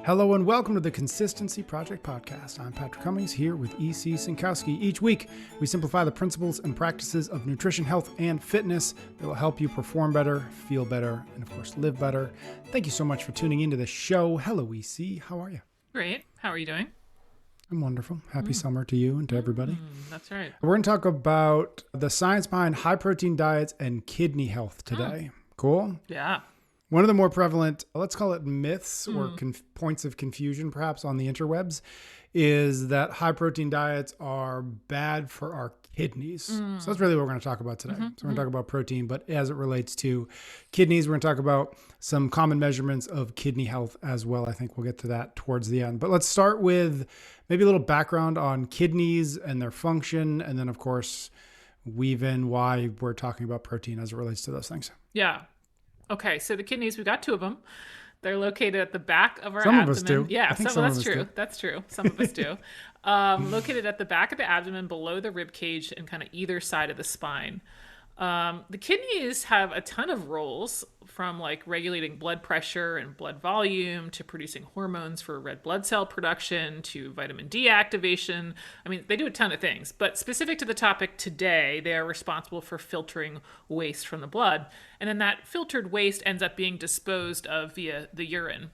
Hello and welcome to the Consistency Project Podcast. I'm Patrick Cummings here with E.C. Sinkowski. Each week, we simplify the principles and practices of nutrition, health, and fitness that will help you perform better, feel better, and of course, live better. Thank you so much for tuning into the show. Hello, E.C. How are you? Great. How are you doing? I'm wonderful. Happy summer to you and to everybody. That's right. We're going to talk about the science behind high-protein diets and kidney health today. Cool? Yeah. One of the more prevalent, let's call it myths or points of confusion perhaps on the interwebs, is that high protein diets are bad for our kidneys. So that's really what we're going to talk about today. So we're going to talk about protein, but as it relates to kidneys, we're going to talk about some common measurements of kidney health as well. I think we'll get to that towards the end. But let's start with maybe a little background on kidneys and their function, and then of course weave in why we're talking about protein as it relates to those things. Yeah. Okay, so the kidneys, we've got two of them. They're located at the back of our Some abdomen. of us do. Yeah, that's true. Do. That's true. Some of us do. Located at the back of the abdomen, below the rib cage, and kind of either side of the spine. The kidneys have a ton of roles, from like regulating blood pressure and blood volume to producing hormones for red blood cell production to vitamin D activation. I mean, they do a ton of things, but specific to the topic today, they are responsible for filtering waste from the blood. And then that filtered waste ends up being disposed of via the urine.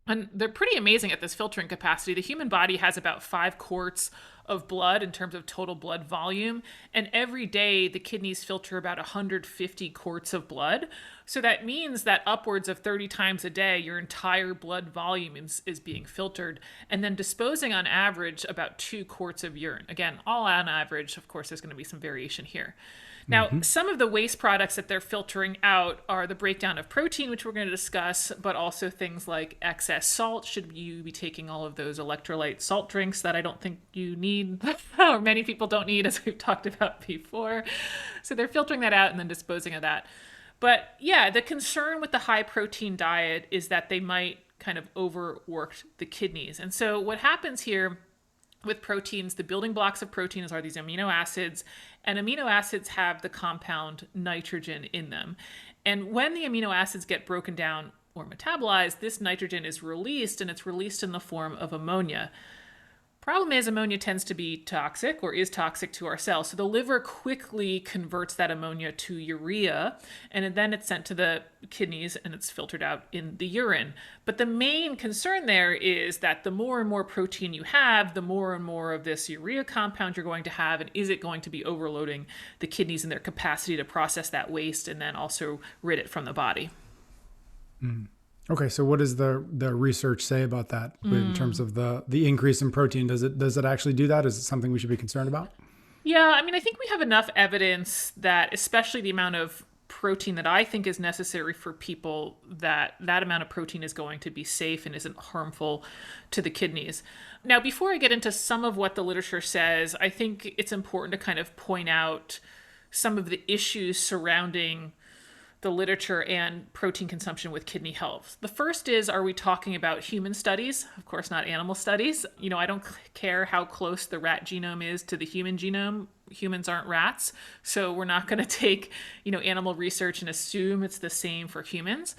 And they're pretty amazing at this filtering capacity. The human body has about 5 quarts of blood in terms of total blood volume. And every day, the kidneys filter about 150 quarts of blood. So that means that upwards of 30 times a day, your entire blood volume is being filtered and then disposing on average about 2 quarts of urine. Again, all on average. Of course, there's going to be some variation here. Now, some of the waste products that they're filtering out are the breakdown of protein, which we're going to discuss, but also things like excess salt. Should you be taking all of those electrolyte salt drinks that I don't think you need, or many people don't need, as we've talked about before? So they're filtering that out and then disposing of that. But yeah, the concern with the high protein diet is that they might kind of overwork the kidneys. And so what happens here with proteins, the building blocks of proteins are these amino acids, and amino acids have the compound nitrogen in them. And when the amino acids get broken down or metabolized, this nitrogen is released, and it's released in the form of ammonia. Problem is, ammonia tends to be toxic or is toxic to our cells. So the liver quickly converts that ammonia to urea, and then it's sent to the kidneys and it's filtered out in the urine. But the main concern there is that the more and more protein you have, the more and more of this urea compound you're going to have, and is it going to be overloading the kidneys in their capacity to process that waste and then also rid it from the body? Okay, so what does the research say about that in terms of the increase in protein? Does it actually do that? Is it something we should be concerned about? Yeah, I mean, I think we have enough evidence that, especially the amount of protein that I think is necessary for people, that amount of protein is going to be safe and isn't harmful to the kidneys. Now, before I get into some of what the literature says, I think it's important to kind of point out some of the issues surrounding the literature and protein consumption with kidney health. The first is, are we talking about human studies? Of course, not animal studies. I don't care how close the rat genome is to the human genome. Humans aren't rats. So we're not going to take, animal research and assume it's the same for humans.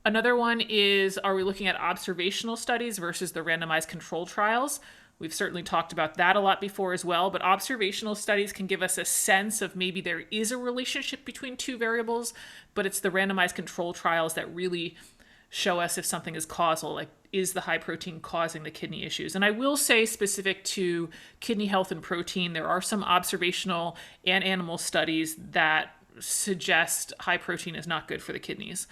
Another one is, are we looking at observational studies versus the randomized control trials? We've certainly talked about that a lot before as well, but observational studies can give us a sense of maybe there is a relationship between two variables, but it's the randomized control trials that really show us if something is causal, like is the high protein causing the kidney issues? And I will say, specific to kidney health and protein, there are some observational and animal studies that suggest high protein is not good for the kidneys.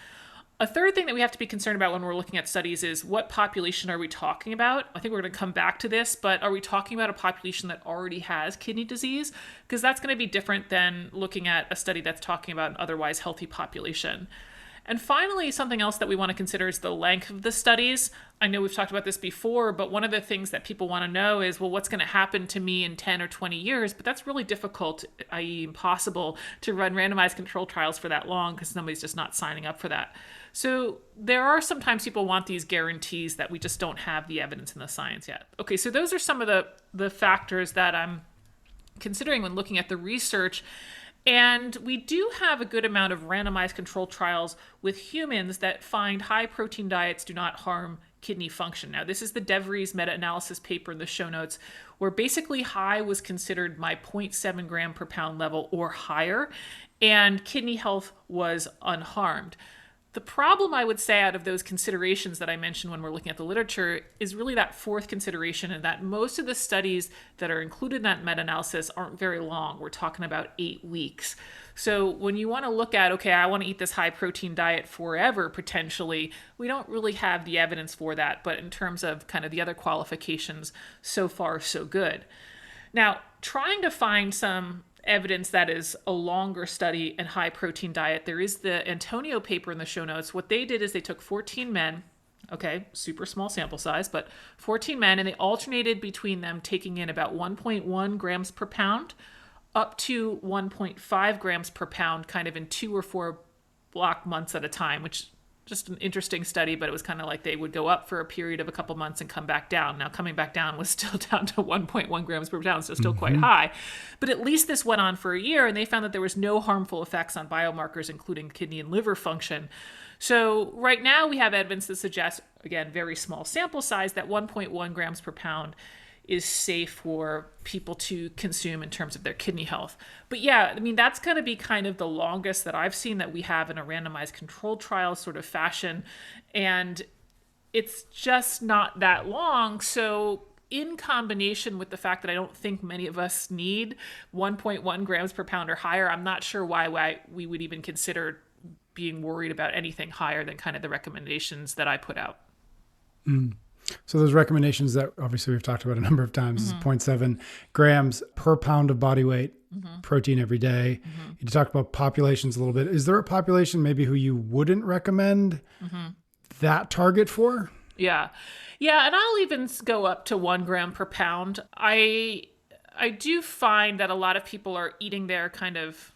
A third thing that we have to be concerned about when we're looking at studies is, what population are we talking about? I think we're going to come back to this, but are we talking about a population that already has kidney disease? Because that's going to be different than looking at a study that's talking about an otherwise healthy population. And finally, something else that we want to consider is the length of the studies. I know we've talked about this before, but one of the things that people want to know is, well, what's going to happen to me in 10 or 20 years? But that's really difficult, i.e. impossible, to run randomized control trials for that long because somebody's just not signing up for that. So there are sometimes people want these guarantees that we just don't have the evidence in the science yet. Okay, so those are some of the factors that I'm considering when looking at the research. And we do have a good amount of randomized controlled trials with humans that find high protein diets do not harm kidney function. Now, this is the DeVries meta-analysis paper in the show notes, where basically high was considered my 0.7 gram per pound level or higher, and kidney health was unharmed. The problem, I would say, out of those considerations that I mentioned when we're looking at the literature is really that fourth consideration, and that most of the studies that are included in that meta-analysis aren't very long. We're talking about 8 weeks. So when you want to look at, okay, I want to eat this high protein diet forever, potentially, we don't really have the evidence for that. But in terms of kind of the other qualifications, so far, so good. Now, trying to find some evidence that is a longer study and high protein diet, there is the Antonio paper in the show notes. What they did is they took 14 men, okay, super small sample size, but 14 men, and they alternated between them taking in about 1.1 grams per pound up to 1.5 grams per pound, kind of in 2 or 4 block months at a time, which just an interesting study, but it was kind of like they would go up for a period of a couple months and come back down. Now, coming back down was still down to 1.1 grams per pound, so still quite high. But at least this went on for a year, and they found that there was no harmful effects on biomarkers, including kidney and liver function. So right now we have evidence that suggests, again, very small sample size, that 1.1 grams per pound is safe for people to consume in terms of their kidney health. But yeah, I mean, that's going to be kind of the longest that I've seen that we have in a randomized controlled trial sort of fashion. And it's just not that long. So in combination with the fact that I don't think many of us need 1.1 grams per pound or higher, I'm not sure why we would even consider being worried about anything higher than kind of the recommendations that I put out. So those recommendations that obviously we've talked about a number of times is 0.7 grams per pound of body weight, protein every day. You talked about populations a little bit. Is there a population maybe who you wouldn't recommend that target for? Yeah. Yeah. And I'll even go up to 1 gram per pound. I do find that a lot of people are eating there kind of,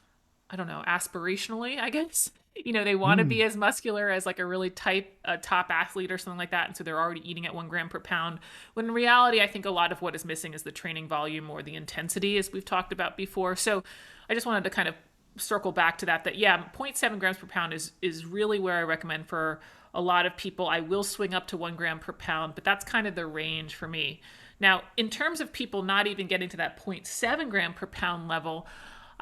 I don't know, aspirationally, I guess. You know, they want to be as muscular as like a really top athlete or something like that. And so they're already eating at 1 gram per pound. When in reality, I think a lot of what is missing is the training volume or the intensity, as we've talked about before. So I just wanted to kind of circle back to that yeah, 0.7 grams per pound is really where I recommend for a lot of people. I will swing up to 1 gram per pound, but that's kind of the range for me. Now, in terms of people not even getting to that 0.7 gram per pound level,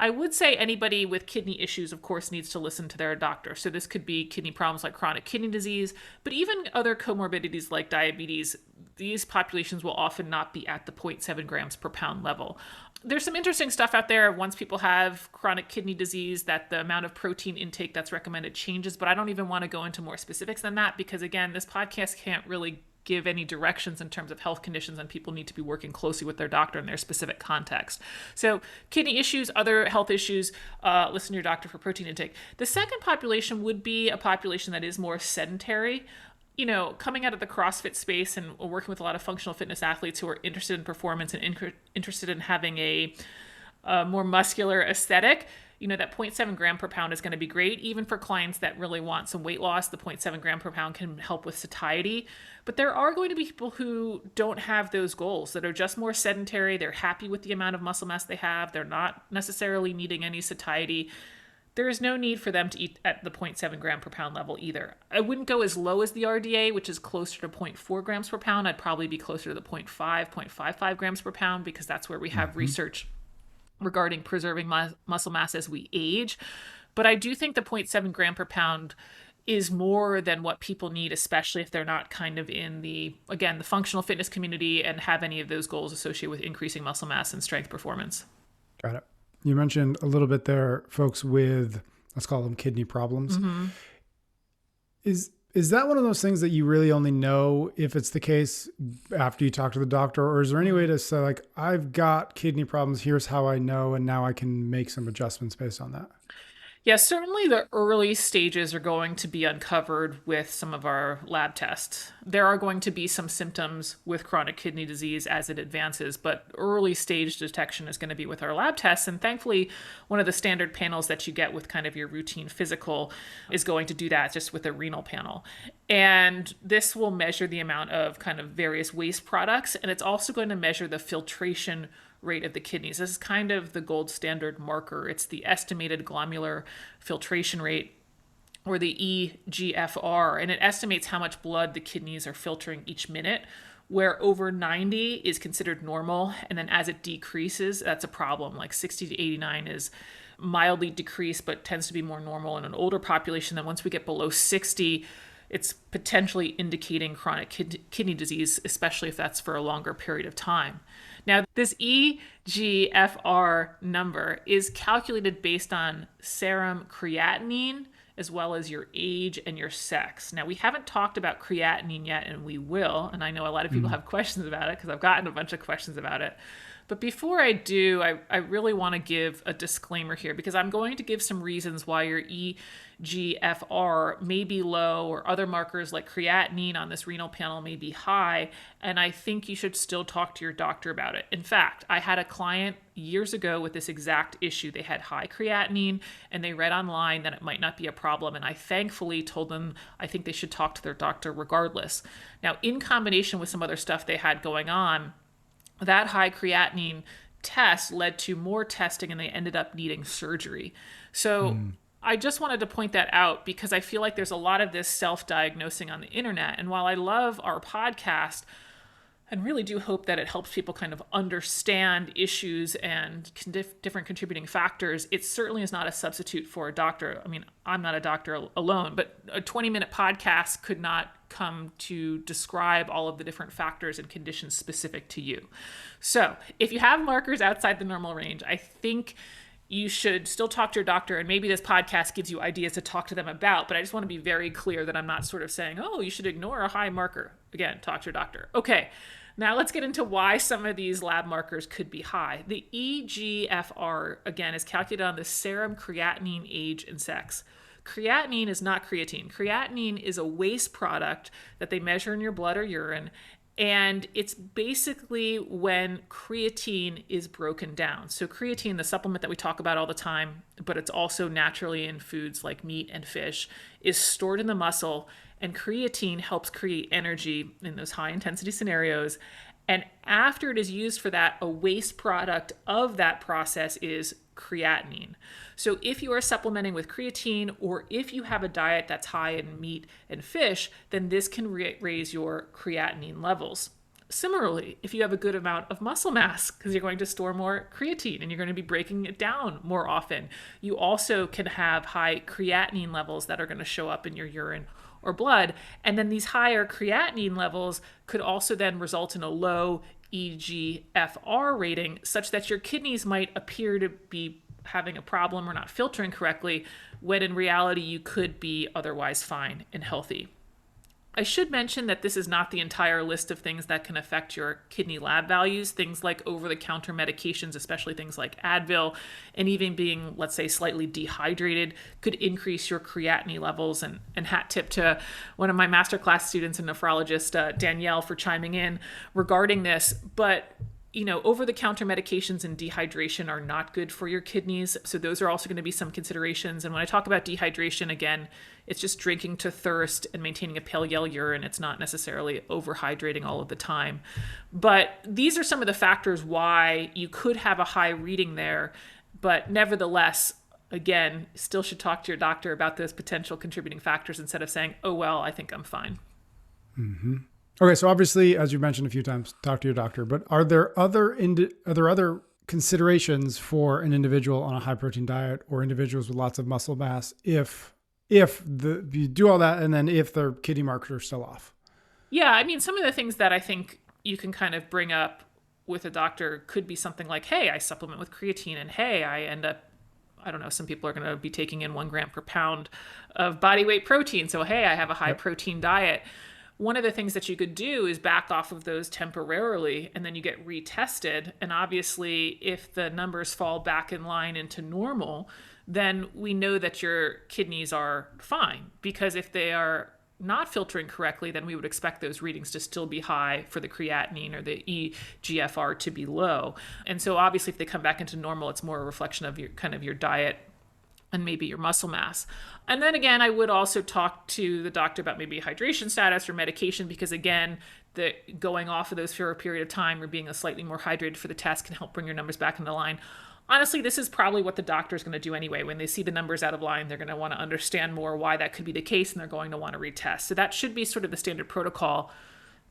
I would say anybody with kidney issues, of course, needs to listen to their doctor. So this could be kidney problems like chronic kidney disease, but even other comorbidities like diabetes. These populations will often not be at the 0.7 grams per pound level. There's some interesting stuff out there once people have chronic kidney disease that the amount of protein intake that's recommended changes, but I don't even want to go into more specifics than that because, again, this podcast can't really give any directions in terms of health conditions, and people need to be working closely with their doctor in their specific context. So kidney issues, other health issues, listen to your doctor for protein intake. The second population would be a population that is more sedentary. You know, coming out of the CrossFit space and working with a lot of functional fitness athletes who are interested in performance and interested in having a more muscular aesthetic, you know, that 0.7 gram per pound is going to be great. Even for clients that really want some weight loss, the 0.7 gram per pound can help with satiety. But there are going to be people who don't have those goals, that are just more sedentary. They're happy with the amount of muscle mass they have. They're not necessarily needing any satiety. There is no need for them to eat at the 0.7 gram per pound level either. I wouldn't go as low as the RDA, which is closer to 0.4 grams per pound. I'd probably be closer to the 0.55 grams per pound because that's where we have research regarding preserving muscle mass as we age. But I do think the 0.7 gram per pound is more than what people need, especially if they're not kind of in the functional fitness community and have any of those goals associated with increasing muscle mass and strength performance. Got it. You mentioned a little bit there, folks with, let's call them kidney problems. Is that one of those things that you really only know if it's the case after you talk to the doctor? Or is there any way to say, like, I've got kidney problems, here's how I know, and now I can make some adjustments based on that? Yeah, certainly the early stages are going to be uncovered with some of our lab tests. There are going to be some symptoms with chronic kidney disease as it advances, but early stage detection is going to be with our lab tests. And thankfully, one of the standard panels that you get with kind of your routine physical is going to do that just with a renal panel. And this will measure the amount of kind of various waste products, and it's also going to measure the filtration rate of the kidneys. This is kind of the gold standard marker. It's the estimated glomerular filtration rate, or the eGFR, and it estimates how much blood the kidneys are filtering each minute, where over 90 is considered normal. And then as it decreases, that's a problem. Like 60 to 89 is mildly decreased, but tends to be more normal in an older population. Then once we get below 60, it's potentially indicating chronic kidney disease, especially if that's for a longer period of time. Now, this eGFR number is calculated based on serum creatinine, as well as your age and your sex. Now, we haven't talked about creatinine yet, and we will. And I know a lot of people have questions about it because I've gotten a bunch of questions about it. But before I do, I really want to give a disclaimer here, because I'm going to give some reasons why your eGFR may be low, or other markers like creatinine on this renal panel may be high. And I think you should still talk to your doctor about it. In fact, I had a client years ago with this exact issue. They had high creatinine and they read online that it might not be a problem. And I thankfully told them I think they should talk to their doctor regardless. Now, in combination with some other stuff they had going on, that high creatinine test led to more testing and they ended up needing surgery. So I just wanted to point that out because I feel like there's a lot of this self-diagnosing on the internet. And while I love our podcast and really do hope that it helps people kind of understand issues and different contributing factors, it certainly is not a substitute for a doctor. I mean, I'm not a doctor alone, but a 20-minute podcast could not come to describe all of the different factors and conditions specific to you. So if you have markers outside the normal range, I think you should still talk to your doctor, and maybe this podcast gives you ideas to talk to them about, but I just want to be very clear that I'm not sort of saying, oh, you should ignore a high marker. Again, talk to your doctor. Okay, now let's get into why some of these lab markers could be high. The eGFR, again, is calculated on the serum creatinine, age, and sex. Creatinine is not creatine. Creatinine is a waste product that they measure in your blood or urine, and it's basically when creatine is broken down. So creatine, the supplement that we talk about all the time, but it's also naturally in foods like meat and fish, is stored in the muscle, and creatine helps create energy in those high intensity scenarios. And after it is used for that, a waste product of that process is creatinine. So if you are supplementing with creatine, or if you have a diet that's high in meat and fish, then this can raise your creatinine levels. Similarly, if you have a good amount of muscle mass, because you're going to store more creatine and you're going to be breaking it down more often, you also can have high creatinine levels that are going to show up in your urine or blood. And then these higher creatinine levels could also then result in a low eGFR rating, such that your kidneys might appear to be having a problem or not filtering correctly, when in reality you could be otherwise fine and healthy. I should mention that this is not the entire list of things that can affect your kidney lab values. Things like over-the-counter medications, especially things like Advil, and even being, let's say, slightly dehydrated, could increase your creatinine levels. And hat tip to one of my masterclass students, a nephrologist, Danielle, for chiming in regarding this. But over-the-counter medications and dehydration are not good for your kidneys. So those are also going to be some considerations. And when I talk about dehydration, again, it's just drinking to thirst and maintaining a pale yellow urine. It's not necessarily overhydrating all of the time. But these are some of the factors why you could have a high reading there. But nevertheless, again, still should talk to your doctor about those potential contributing factors instead of saying, oh, well, I think I'm fine. Mm-hmm. Okay, so obviously, as you mentioned a few times, talk to your doctor. But are there other considerations for an individual on a high protein diet, or individuals with lots of muscle mass, if you do all that and then if their kidney markers are still off? Yeah, I mean, some of the things that I think you can kind of bring up with a doctor could be something like, hey, I supplement with creatine, and hey, I end up, I don't know, some people are going to be taking in 1 gram per pound of body weight protein. So, hey, I have a high protein diet. One of the things that you could do is back off of those temporarily, and then you get retested. And obviously, if the numbers fall back in line into normal, then we know that your kidneys are fine. Because if they are not filtering correctly, then we would expect those readings to still be high for the creatinine or the eGFR to be low. And so obviously, if they come back into normal, it's more a reflection of your diet and maybe your muscle mass. And then again, I would also talk to the doctor about maybe hydration status or medication, because again, the going off of those for a period of time or being a slightly more hydrated for the test can help bring your numbers back into line. honestly, this is probably what the doctor is going to do anyway. When they see the numbers out of line, they're going to want to understand more why that could be the case, and they're going to want to retest. So that should be sort of the standard protocol.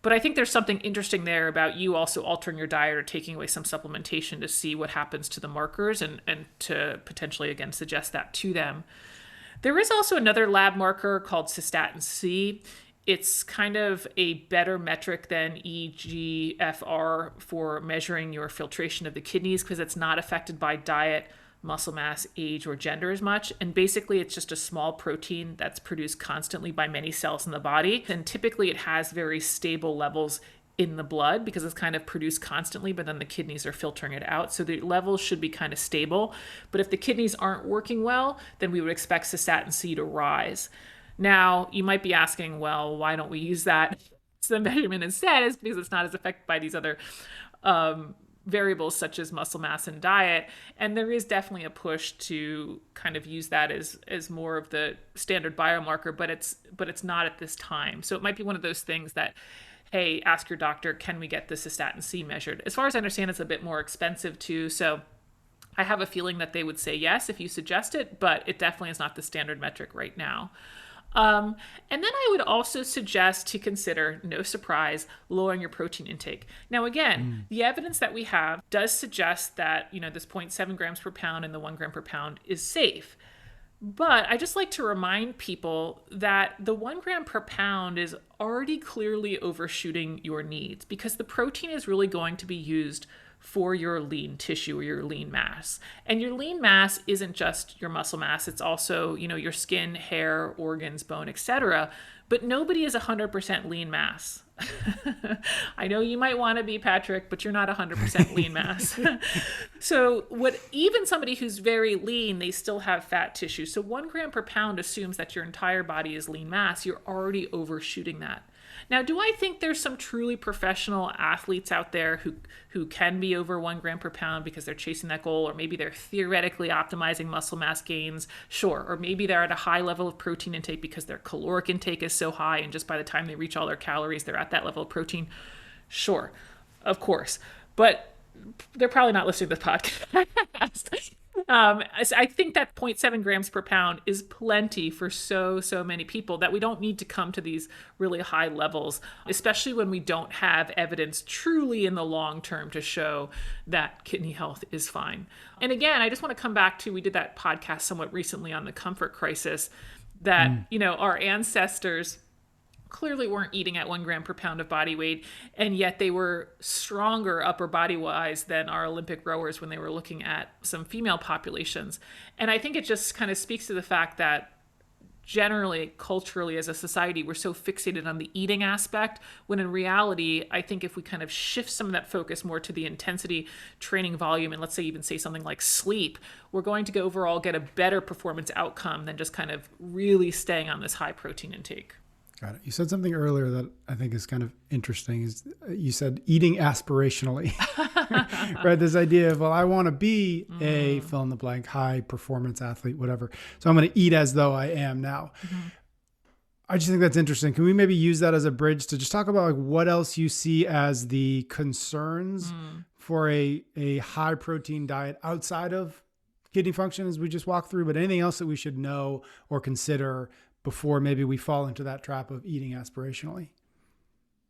But I think there's something interesting there about you also altering your diet or taking away some supplementation to see what happens to the markers and to potentially, again, suggest that to them. There is also another lab marker called cystatin C. It's kind of a better metric than EGFR for measuring your filtration of the kidneys because it's not affected by diet, muscle mass, age, or gender as much. And basically, it's just a small protein that's produced constantly by many cells in the body. And typically, it has very stable levels in the blood because it's kind of produced constantly, but then the kidneys are filtering it out. So the levels should be kind of stable. But if the kidneys aren't working well, then we would expect cystatin C to rise. Now, you might be asking, well, why don't we use that as the measurement instead? Is because it's not as affected by these other variables such as muscle mass and diet. And there is definitely a push to kind of use that as more of the standard biomarker, but it's not at this time. So it might be one of those things that, hey, ask your doctor, can we get the cystatin C measured? As far as I understand, it's a bit more expensive too. So I have a feeling that they would say yes if you suggest it, but it definitely is not the standard metric right now. And then I would also suggest to consider, no surprise, lowering your protein intake. Now, again, the evidence that we have does suggest that, this 0.7 grams per pound and the 1 gram per pound is safe. But I just like to remind people that the 1 gram per pound is already clearly overshooting your needs because the protein is really going to be used for your lean tissue or your lean mass. And your lean mass isn't just your muscle mass, it's also, your skin, hair, organs, bone, etc. But nobody is 100% lean mass. I know you might want to be, Patrick, but you're not 100% lean mass. So even somebody who's very lean, they still have fat tissue. So 1 gram per pound assumes that your entire body is lean mass. You're already overshooting that. Now, do I think there's some truly professional athletes out there who can be over 1 gram per pound because they're chasing that goal, or maybe they're theoretically optimizing muscle mass gains? Sure. Or maybe they're at a high level of protein intake because their caloric intake is so high, and just by the time they reach all their calories, they're at that level of protein. Sure. Of course. But they're probably not listening to this podcast. I think that 0.7 grams per pound is plenty for so many people that we don't need to come to these really high levels, especially when we don't have evidence truly in the long term to show that kidney health is fine. And again, I just want to come back to, we did that podcast somewhat recently on the comfort crisis that, our ancestors clearly weren't eating at 1 gram per pound of body weight, and yet they were stronger upper body wise than our Olympic rowers when they were looking at some female populations. And I think it just kind of speaks to the fact that generally, culturally, as a society, we're so fixated on the eating aspect, when in reality, I think if we kind of shift some of that focus more to the intensity, training volume, and let's say even say something like sleep, we're going to overall get a better performance outcome than just kind of really staying on this high protein intake. Got it. You said something earlier that I think is kind of interesting. Is you said eating aspirationally, right? This idea of, well, I want to be a fill in the blank, high performance athlete, whatever. So I'm going to eat as though I am now. I just think that's interesting. Can we maybe use that as a bridge to just talk about what else you see as the concerns for a high protein diet outside of kidney function, as we just walked through, but anything else that we should know or consider before maybe we fall into that trap of eating aspirationally?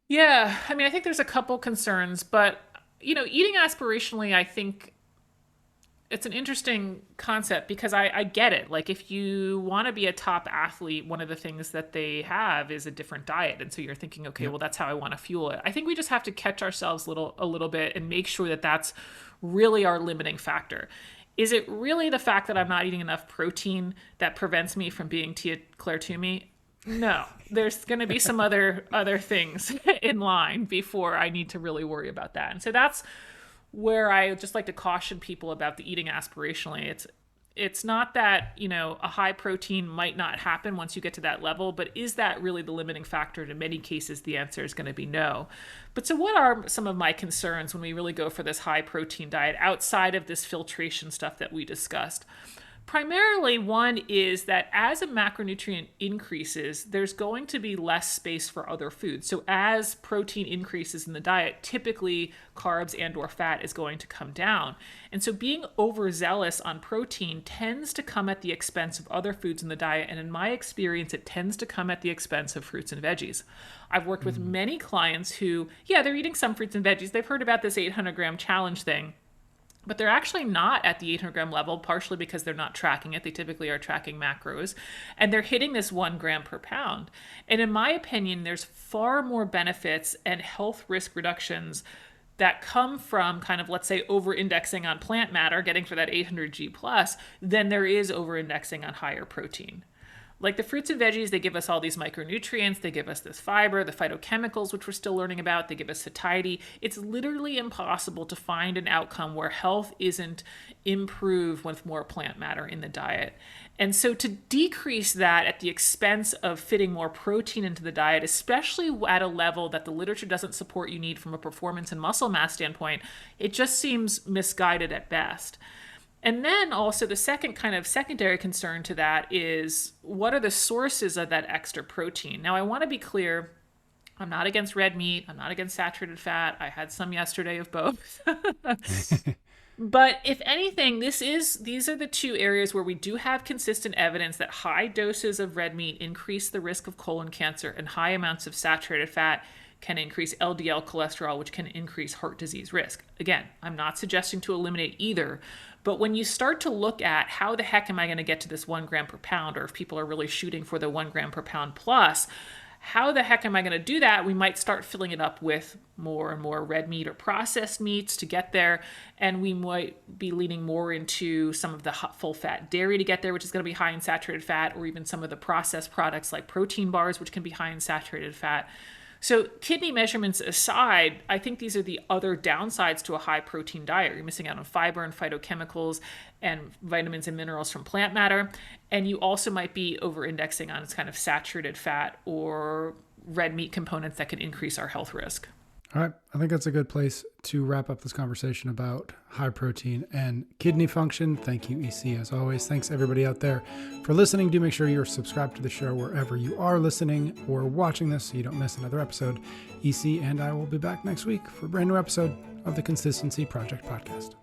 Yeah. I mean, I think there's a couple concerns, but, eating aspirationally, I think it's an interesting concept because I get it. Like, if you want to be a top athlete, one of the things that they have is a different diet. And so you're thinking, okay, well, that's how I want to fuel it. I think we just have to catch ourselves a little bit and make sure that that's really our limiting factor. Is it really the fact that I'm not eating enough protein that prevents me from being Tia Claire Toomey? No, there's going to be some other things in line before I need to really worry about that. And so that's where I just like to caution people about the eating aspirationally. It's not that, a high protein might not happen once you get to that level, but is that really the limiting factor? In many cases, the answer is going to be no. But so what are some of my concerns when we really go for this high protein diet outside of this filtration stuff that we discussed? Primarily, one is that as a macronutrient increases, there's going to be less space for other foods. So as protein increases in the diet, typically carbs and or fat is going to come down. And so being overzealous on protein tends to come at the expense of other foods in the diet. And in my experience, it tends to come at the expense of fruits and veggies. I've worked with many clients who, they're eating some fruits and veggies. They've heard about this 800-gram challenge thing, but they're actually not at the 800-gram level, partially because they're not tracking it. They typically are tracking macros, and they're hitting this 1 gram per pound. And in my opinion, there's far more benefits and health risk reductions that come from kind of, let's say, over-indexing on plant matter, getting for that 800G plus, than there is over-indexing on higher protein. Like the fruits and veggies, they give us all these micronutrients, they give us this fiber, the phytochemicals, which we're still learning about, they give us satiety. It's literally impossible to find an outcome where health isn't improved with more plant matter in the diet. And so to decrease that at the expense of fitting more protein into the diet, especially at a level that the literature doesn't support you need from a performance and muscle mass standpoint, it just seems misguided at best. And then also the second kind of secondary concern to that is, what are the sources of that extra protein? Now, I want to be clear, I'm not against red meat. I'm not against saturated fat. I had some yesterday of both. But if anything, these are the two areas where we do have consistent evidence that high doses of red meat increase the risk of colon cancer, and high amounts of saturated fat can increase LDL cholesterol, which can increase heart disease risk. Again, I'm not suggesting to eliminate either, but when you start to look at how the heck am I going to get to this 1 gram per pound, or if people are really shooting for the 1 gram per pound plus, how the heck am I going to do that? We might start filling it up with more and more red meat or processed meats to get there. And we might be leaning more into some of the full fat dairy to get there, which is going to be high in saturated fat, or even some of the processed products like protein bars, which can be high in saturated fat. So kidney measurements aside, I think these are the other downsides to a high protein diet. You're missing out on fiber and phytochemicals and vitamins and minerals from plant matter. And you also might be over-indexing on its kind of saturated fat or red meat components that can increase our health risk. All right. I think that's a good place to wrap up this conversation about high protein and kidney function. Thank you, EC, as always. Thanks, everybody out there, for listening. Do make sure you're subscribed to the show wherever you are listening or watching this so you don't miss another episode. EC and I will be back next week for a brand new episode of the Consistency Project podcast.